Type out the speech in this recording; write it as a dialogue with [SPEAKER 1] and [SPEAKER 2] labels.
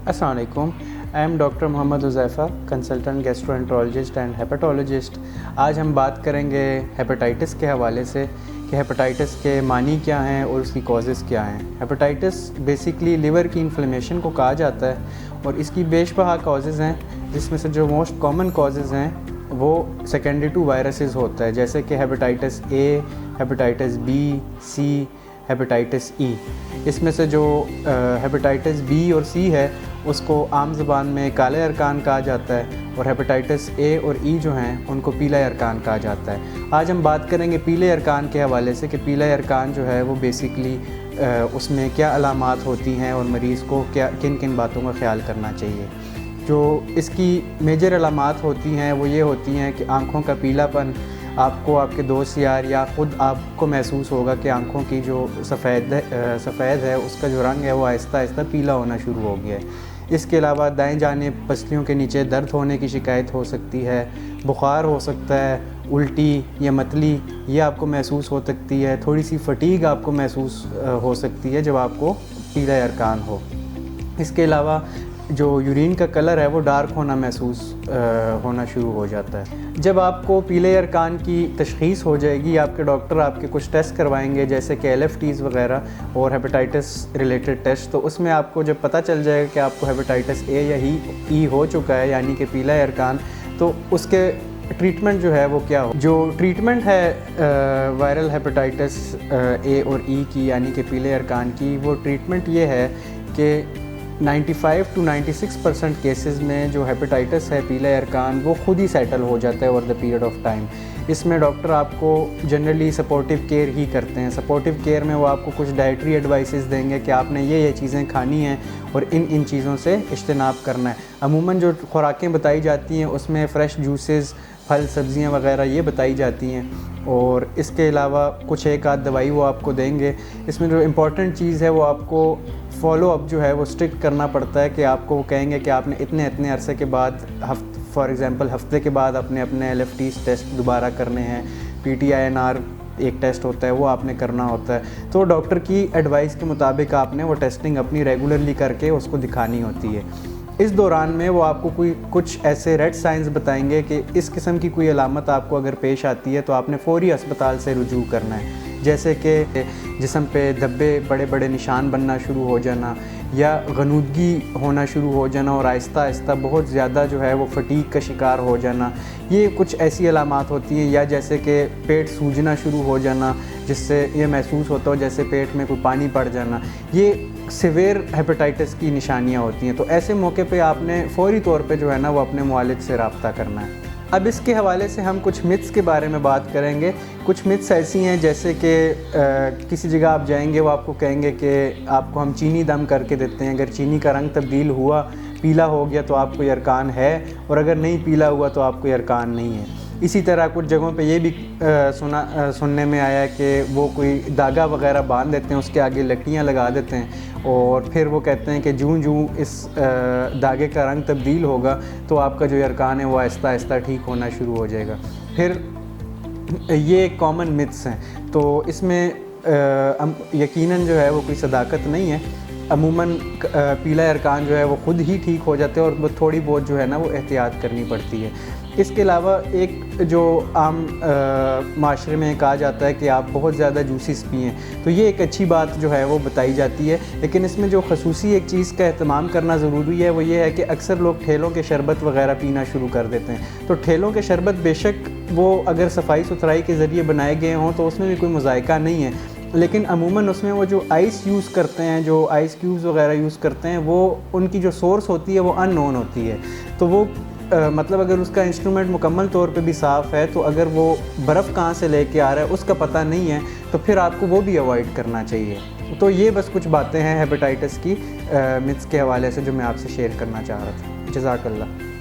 [SPEAKER 1] السلام علیکم. I am doctor Muhammad Huzaifa, consultant gastroenterologist and hepatologist. آج ہم بات کریں گے ہیپاٹائٹس کے حوالے سے کہ ہیپاٹائٹس کے معنی کیا ہیں اور اس کی کازز کیا ہیں. ہیپاٹائٹس بیسکلی لیور کی انفلیمیشن کو کہا جاتا ہے اور اس کی بیش بہا کازز ہیں, جس میں سے جو موسٹ کامن کازز ہیں وہ سیکنڈری ٹو وائرسز ہوتا ہے, جیسے کہ hepatitis A, hepatitis B, C, hepatitis E. اس میں سے جو ہیپاٹائٹس بی اور سی ہے اس کو عام زبان میں کالے ارکان کہا جاتا ہے, اور ہیپاٹائٹس اے اور ای جو ہیں ان کو پیلا ارکان کہا جاتا ہے. آج ہم بات کریں گے پیلے ارکان کے حوالے سے کہ پیلا ارکان جو ہے وہ بیسکلی اس میں کیا علامات ہوتی ہیں اور مریض کو کن کن باتوں کا خیال کرنا چاہیے. جو اس کی میجر علامات ہوتی ہیں وہ یہ ہوتی ہیں کہ آنکھوں کا پیلا پن, آپ کو آپ کے دوست یار یا خود آپ کو محسوس ہوگا کہ آنکھوں کی جو سفید ہے اس کا جو رنگ ہے وہ آہستہ آہستہ پیلا ہونا شروع ہو گیا ہے. اس کے علاوہ دائیں جانب پسلیوں کے نیچے درد ہونے کی شکایت ہو سکتی ہے, بخار ہو سکتا ہے, الٹی یا متلی یہ آپ کو محسوس ہو سکتی ہے, تھوڑی سی فٹیگ آپ کو محسوس ہو سکتی ہے جب آپ کو پیلا ارکان ہو. اس کے علاوہ جو یورین کا کلر ہے وہ ڈارک ہونا محسوس ہونا شروع ہو جاتا ہے. جب آپ کو پیلے ارکان کی تشخیص ہو جائے گی, آپ کے ڈاکٹر آپ کے کچھ ٹیسٹ کروائیں گے جیسے کہ LFTs وغیرہ اور ہیپاٹائٹس ریلیٹڈ ٹیسٹ, تو اس میں آپ کو جب پتہ چل جائے گا کہ آپ کو ہیپاٹائٹس اے یا ای ہو چکا ہے یعنی کہ پیلا ارکان, تو اس کے ٹریٹمنٹ جو ہے وہ کیا ہو. جو ٹریٹمنٹ ہے وائرل ہیپاٹائٹس اے اور ای کی یعنی کہ پیلے ارکان کی, وہ ٹریٹمنٹ یہ ہے کہ 95 to 96% کیسز میں جو ہیپاٹائٹس ہے پیلا ارکان وہ خود ہی سیٹل ہو جاتا ہے over the period of time. اس میں ڈاکٹر آپ کو جنرلی سپورٹیو کیئر ہی کرتے ہیں. سپورٹیو کیئر میں وہ آپ کو کچھ ڈائٹری ایڈوائسز دیں گے کہ آپ نے یہ چیزیں کھانی ہیں اور ان چیزوں سے اجتناب کرنا ہے. عموماً جو خوراکیں بتائی جاتی ہیں اس میں فریش جوسز, پھل, سبزیاں وغیرہ یہ بتائی جاتی ہیں, اور اس کے علاوہ کچھ ایک آدھ دوائی وہ آپ کو دیں گے. اس میں جو امپورٹنٹ چیز ہے وہ آپ کو فالو اپ جو ہے وہ اسٹرکٹ کرنا پڑتا ہے کہ آپ کو وہ کہیں گے کہ آپ نے اتنے عرصے کے بعد فار ایگزامپل ہفتے کے بعد اپنے LFTs ٹیسٹ دوبارہ کرنے ہیں, PTINR ایک ٹیسٹ ہوتا ہے وہ آپ نے کرنا ہوتا ہے. تو ڈاکٹر کی ایڈوائس کے مطابق آپ نے وہ ٹیسٹنگ اپنی ریگولرلی کر کے اس کو دکھانی ہوتی ہے. اس دوران میں وہ آپ کو کچھ ایسے ریڈ سائنز بتائیں گے کہ اس قسم کی کوئی علامت آپ کو اگر پیش آتی ہے تو آپ نے فوری اسپتال سے رجوع کرنا ہے, جیسے کہ جسم پہ دھبے بڑے بڑے نشان بننا شروع ہو جانا, یا غنودگی ہونا شروع ہو جانا اور آہستہ آہستہ بہت زیادہ جو ہے وہ فٹیگ کا شکار ہو جانا. یہ کچھ ایسی علامات ہوتی ہیں. یا جیسے کہ پیٹ سوجنا شروع ہو جانا جس سے یہ محسوس ہوتا ہو جیسے پیٹ میں کوئی پانی پڑ جانا, یہ سیویئر ہیپاٹائٹس کی نشانیاں ہوتی ہیں. تو ایسے موقع پہ آپ نے فوری طور پہ جو ہے نا وہ اپنے معالج سے رابطہ کرنا ہے. اب اس کے حوالے سے ہم کچھ متس کے بارے میں بات کریں گے. کچھ متس ایسی ہیں جیسے کہ کسی جگہ آپ جائیں گے وہ آپ کو کہیں گے کہ آپ کو ہم چینی دم کر کے دیتے ہیں, اگر چینی کا رنگ تبدیل ہوا, پیلا ہو گیا تو آپ کو یہ ارکان ہے, اور اگر نہیں پیلا ہوا تو آپ کو یہ ارکان نہیں ہے. اسی طرح کچھ جگہوں پہ یہ بھی سننے میں آیا ہے کہ وہ کوئی داغا وغیرہ باندھ دیتے ہیں, اس کے آگے لکڑیاں لگا دیتے ہیں, اور پھر وہ کہتے ہیں کہ جوں اس داغے کا رنگ تبدیل ہوگا تو آپ کا جو ارکان ہے وہ آہستہ آہستہ ٹھیک ہونا شروع ہو جائے گا. پھر یہ کامن متس ہیں, تو اس میں یقیناً جو ہے وہ کوئی صداقت نہیں ہے. عموماً پیلا ارکان جو ہے وہ خود ہی ٹھیک ہو جاتے ہیں اور تھوڑی بہت جو ہے نا وہ احتیاط کرنی پڑتی ہے. اس کے علاوہ ایک جو عام معاشرے میں کہا جاتا ہے کہ آپ بہت زیادہ جوسز پئیں, تو یہ ایک اچھی بات جو ہے وہ بتائی جاتی ہے, لیکن اس میں جو خصوصی ایک چیز کا اہتمام کرنا ضروری ہے وہ یہ ہے کہ اکثر لوگ ٹھیلوں کے شربت وغیرہ پینا شروع کر دیتے ہیں. تو ٹھیلوں کے شربت بے شک وہ اگر صفائی ستھرائی کے ذریعے بنائے گئے ہوں تو اس میں بھی کوئی مذائقہ نہیں ہے, لیکن عموماً اس میں وہ جو آئس یوز کرتے ہیں, جو آئس کیوبز وغیرہ یوز کرتے ہیں, وہ ان کی جو سورس ہوتی ہے وہ ان نون ہوتی ہے. تو وہ مطلب اگر اس کا انسٹرومنٹ مکمل طور پہ بھی صاف ہے تو اگر وہ برف کہاں سے لے کے آ رہا ہے اس کا پتہ نہیں ہے تو پھر آپ کو وہ بھی اوائڈ کرنا چاہیے. تو یہ بس کچھ باتیں ہیں ہیپاٹائٹس کی متس کے حوالے سے جو میں آپ سے شیئر کرنا چاہ رہا تھا. جزاک اللہ.